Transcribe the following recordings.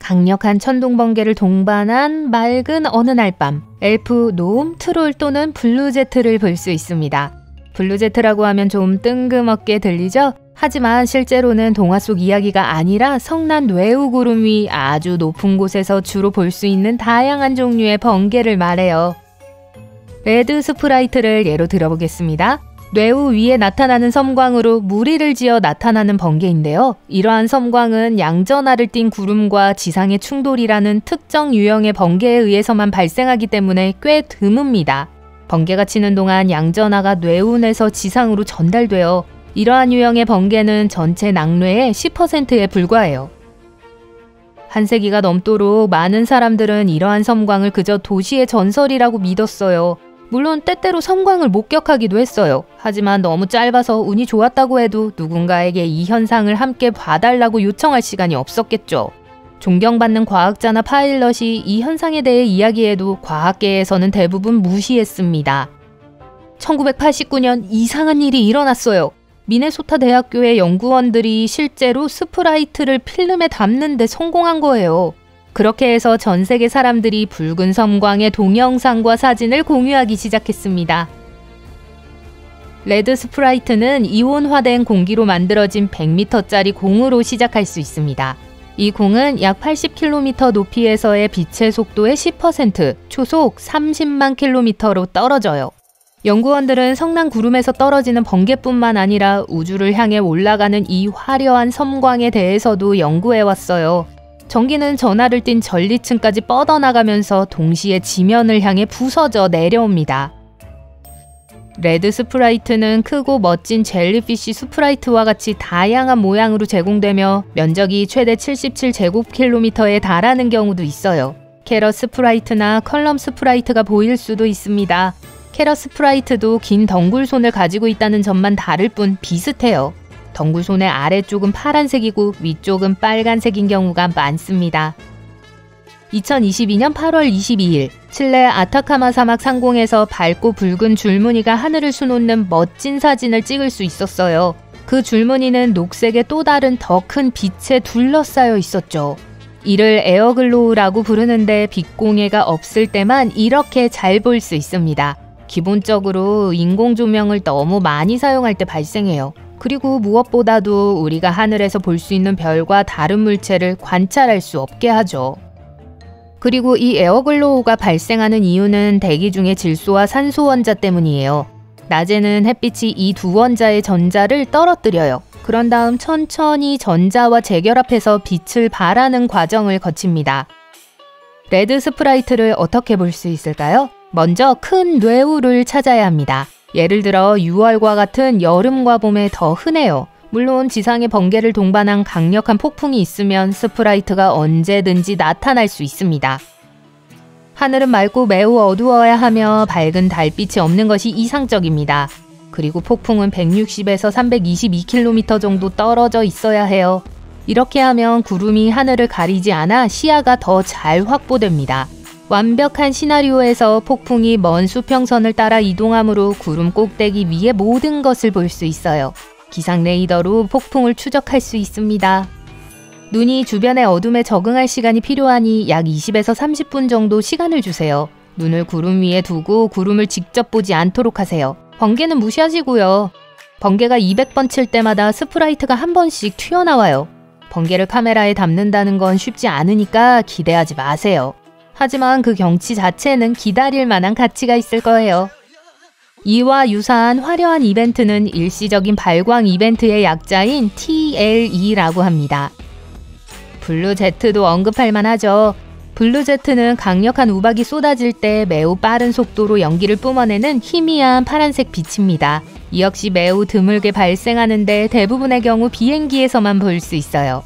강력한 천둥 번개를 동반한 맑은 어느 날 밤, 엘프, 놈, 트롤 또는 블루제트를 볼 수 있습니다. 블루제트라고 하면 좀 뜬금없게 들리죠? 하지만 실제로는 동화 속 이야기가 아니라 성난 뇌우 구름 위 아주 높은 곳에서 주로 볼 수 있는 다양한 종류의 번개를 말해요. 레드 스프라이트를 예로 들어보겠습니다. 뇌우 위에 나타나는 섬광으로 무리를 지어 나타나는 번개인데요. 이러한 섬광은 양전하를 띤 구름과 지상의 충돌이라는 특정 유형의 번개에 의해서만 발생하기 때문에 꽤 드뭅니다. 번개가 치는 동안 양전하가 뇌운에서 지상으로 전달되어 이러한 유형의 번개는 전체 낙뢰의 10%에 불과해요. 한 세기가 넘도록 많은 사람들은 이러한 섬광을 그저 도시의 전설이라고 믿었어요. 물론 때때로 섬광을 목격하기도 했어요. 하지만 너무 짧아서 운이 좋았다고 해도 누군가에게 이 현상을 함께 봐달라고 요청할 시간이 없었겠죠. 존경받는 과학자나 파일럿이 이 현상에 대해 이야기해도 과학계에서는 대부분 무시했습니다. 1989년 이상한 일이 일어났어요. 미네소타 대학교의 연구원들이 실제로 스프라이트를 필름에 담는 데 성공한 거예요. 그렇게 해서 전 세계 사람들이 붉은 섬광의 동영상과 사진을 공유하기 시작했습니다. 레드 스프라이트는 이온화된 공기로 만들어진 100m짜리 공으로 시작할 수 있습니다. 이 공은 약 80km 높이에서의 빛의 속도의 10%, 초속 30만 km로 떨어져요. 연구원들은 성난 구름에서 떨어지는 번개뿐만 아니라 우주를 향해 올라가는 이 화려한 섬광에 대해서도 연구해왔어요. 전기는 전하를 띤 전리층까지 뻗어나가면서 동시에 지면을 향해 부서져 내려옵니다. 레드 스프라이트는 크고 멋진 젤리피쉬 스프라이트와 같이 다양한 모양으로 제공되며 면적이 최대 77제곱킬로미터에 달하는 경우도 있어요. 캐럿 스프라이트나 컬럼 스프라이트가 보일 수도 있습니다. 캐럿 스프라이트도 긴 덩굴손을 가지고 있다는 점만 다를 뿐 비슷해요. 덩굴손의 아래쪽은 파란색이고 위쪽은 빨간색인 경우가 많습니다. 2022년 8월 22일 칠레 아타카마 사막 상공에서 밝고 붉은 줄무늬가 하늘을 수놓는 멋진 사진을 찍을 수 있었어요. 그 줄무늬는 녹색의 또 다른 더 큰 빛에 둘러싸여 있었죠. 이를 에어글로우라고 부르는데 빛공해가 없을 때만 이렇게 잘 볼 수 있습니다. 기본적으로 인공조명을 너무 많이 사용할 때 발생해요. 그리고 무엇보다도 우리가 하늘에서 볼 수 있는 별과 다른 물체를 관찰할 수 없게 하죠. 그리고 이 에어글로우가 발생하는 이유는 대기 중의 질소와 산소 원자 때문이에요. 낮에는 햇빛이 이 두 원자의 전자를 떨어뜨려요. 그런 다음 천천히 전자와 재결합해서 빛을 발하는 과정을 거칩니다. 레드 스프라이트를 어떻게 볼 수 있을까요? 먼저 큰 뇌우를 찾아야 합니다. 예를 들어 6월과 같은 여름과 봄에 더 흔해요. 물론 지상에 번개를 동반한 강력한 폭풍이 있으면 스프라이트가 언제든지 나타날 수 있습니다. 하늘은 맑고 매우 어두워야 하며 밝은 달빛이 없는 것이 이상적입니다. 그리고 폭풍은 160에서 322km 정도 떨어져 있어야 해요. 이렇게 하면 구름이 하늘을 가리지 않아 시야가 더 잘 확보됩니다. 완벽한 시나리오에서 폭풍이 먼 수평선을 따라 이동하므로 구름 꼭대기 위의 모든 것을 볼 수 있어요. 기상 레이더로 폭풍을 추적할 수 있습니다. 눈이 주변의 어둠에 적응할 시간이 필요하니 약 20에서 30분 정도 시간을 주세요. 눈을 구름 위에 두고 구름을 직접 보지 않도록 하세요. 번개는 무시하시고요. 번개가 200번 칠 때마다 스프라이트가 한 번씩 튀어나와요. 번개를 카메라에 담는다는 건 쉽지 않으니까 기대하지 마세요. 하지만 그 경치 자체는 기다릴 만한 가치가 있을 거예요. 이와 유사한 화려한 이벤트는 일시적인 발광 이벤트의 약자인 TLE라고 합니다. 블루제트도 언급할 만하죠. 블루제트는 강력한 우박이 쏟아질 때 매우 빠른 속도로 연기를 뿜어내는 희미한 파란색 빛입니다. 이 역시 매우 드물게 발생하는데 대부분의 경우 비행기에서만 볼 수 있어요.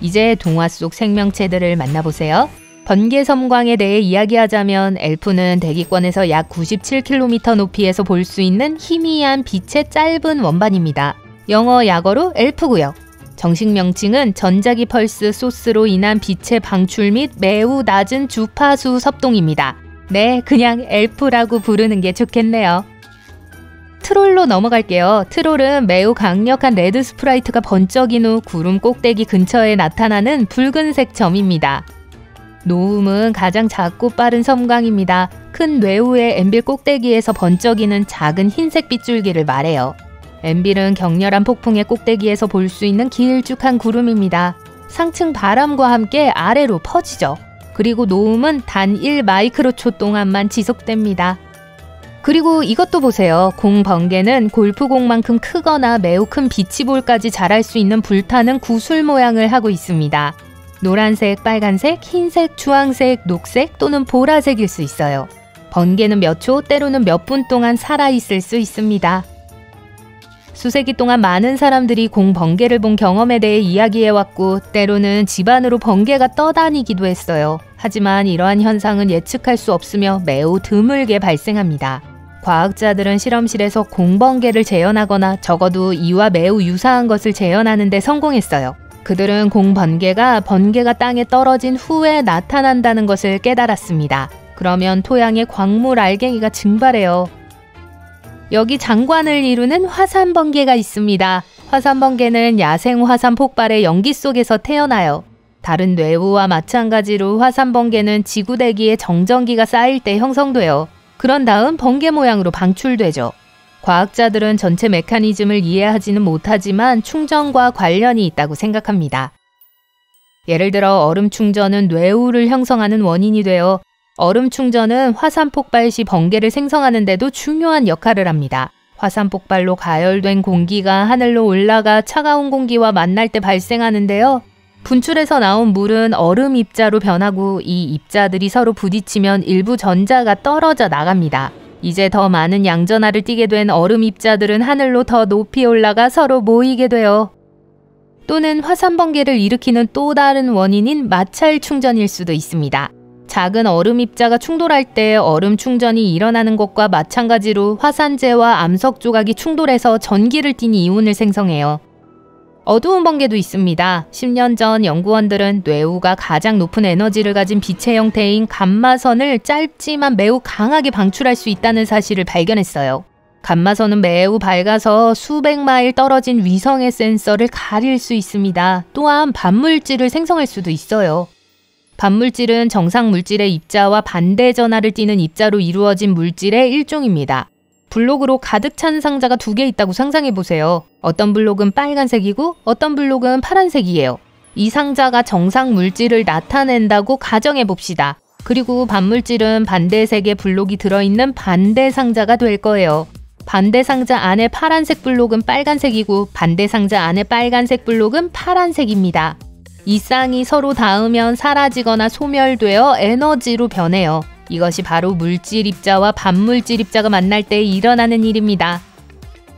이제 동화 속 생명체들을 만나보세요. 번개 섬광에 대해 이야기하자면 엘프는 대기권에서 약 97km 높이에서 볼 수 있는 희미한 빛의 짧은 원반입니다. 영어 약어로 엘프고요. 정식 명칭은 전자기 펄스 소스로 인한 빛의 방출 및 매우 낮은 주파수 섭동입니다. 네, 그냥 엘프라고 부르는 게 좋겠네요. 트롤로 넘어갈게요. 트롤은 매우 강력한 레드 스프라이트가 번쩍인 후 구름 꼭대기 근처에 나타나는 붉은색 점입니다. 노움은 가장 작고 빠른 섬광입니다. 큰 뇌우의 엠빌 꼭대기에서 번쩍이는 작은 흰색 빗줄기를 말해요. 엠빌은 격렬한 폭풍의 꼭대기에서 볼 수 있는 길쭉한 구름입니다. 상층 바람과 함께 아래로 퍼지죠. 그리고 노움은 단 1마이크로초 동안만 지속됩니다. 그리고 이것도 보세요. 공 번개는 골프공만큼 크거나 매우 큰 비치볼까지 자랄 수 있는 불타는 구슬 모양을 하고 있습니다. 노란색, 빨간색, 흰색, 주황색, 녹색 또는 보라색일 수 있어요. 번개는 몇 초, 때로는 몇 분 동안 살아있을 수 있습니다. 수세기 동안 많은 사람들이 공 번개를 본 경험에 대해 이야기해왔고 때로는 집안으로 번개가 떠다니기도 했어요. 하지만 이러한 현상은 예측할 수 없으며 매우 드물게 발생합니다. 과학자들은 실험실에서 공번개를 재현하거나 적어도 이와 매우 유사한 것을 재현하는 데 성공했어요. 그들은 공번개가 땅에 떨어진 후에 나타난다는 것을 깨달았습니다. 그러면 토양의 광물 알갱이가 증발해요. 여기 장관을 이루는 화산번개가 있습니다. 화산번개는 야생 화산 폭발의 연기 속에서 태어나요. 다른 뇌우와 마찬가지로 화산번개는 지구대기에 정전기가 쌓일 때 형성돼요. 그런 다음 번개 모양으로 방출되죠. 과학자들은 전체 메커니즘을 이해하지는 못하지만 충전과 관련이 있다고 생각합니다. 예를 들어 얼음 충전은 뇌우를 형성하는 원인이 되어 얼음 충전은 화산 폭발 시 번개를 생성하는 데도 중요한 역할을 합니다. 화산 폭발로 가열된 공기가 하늘로 올라가 차가운 공기와 만날 때 발생하는데요. 분출에서 나온 물은 얼음 입자로 변하고 이 입자들이 서로 부딪히면 일부 전자가 떨어져 나갑니다. 이제 더 많은 양전하를 띠게 된 얼음 입자들은 하늘로 더 높이 올라가 서로 모이게 돼요. 또는 화산 번개를 일으키는 또 다른 원인인 마찰 충전일 수도 있습니다. 작은 얼음 입자가 충돌할 때 얼음 충전이 일어나는 것과 마찬가지로 화산재와 암석 조각이 충돌해서 전기를 띤 이온을 생성해요. 어두운 번개도 있습니다. 10년 전 연구원들은 뇌우가 가장 높은 에너지를 가진 빛의 형태인 감마선을 짧지만 매우 강하게 방출할 수 있다는 사실을 발견했어요. 감마선은 매우 밝아서 수백 마일 떨어진 위성의 센서를 가릴 수 있습니다. 또한 반물질을 생성할 수도 있어요. 반물질은 정상 물질의 입자와 반대 전하를 띠는 입자로 이루어진 물질의 일종입니다. 블록으로 가득 찬 상자가 2개 있다고 상상해보세요. 어떤 블록은 빨간색이고 어떤 블록은 파란색이에요. 이 상자가 정상 물질을 나타낸다고 가정해봅시다. 그리고 반물질은 반대색의 블록이 들어있는 반대 상자가 될 거예요. 반대 상자 안에 파란색 블록은 빨간색이고 반대 상자 안에 빨간색 블록은 파란색입니다. 이 쌍이 서로 닿으면 사라지거나 소멸되어 에너지로 변해요. 이것이 바로 물질 입자와 반물질 입자가 만날 때 일어나는 일입니다.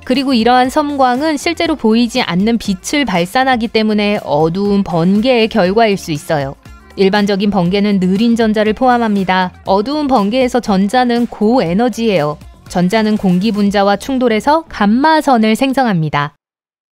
그리고 이러한 섬광은 실제로 보이지 않는 빛을 발산하기 때문에 어두운 번개의 결과일 수 있어요. 일반적인 번개는 느린 전자를 포함합니다. 어두운 번개에서 전자는 고에너지예요. 전자는 공기 분자와 충돌해서 감마선을 생성합니다.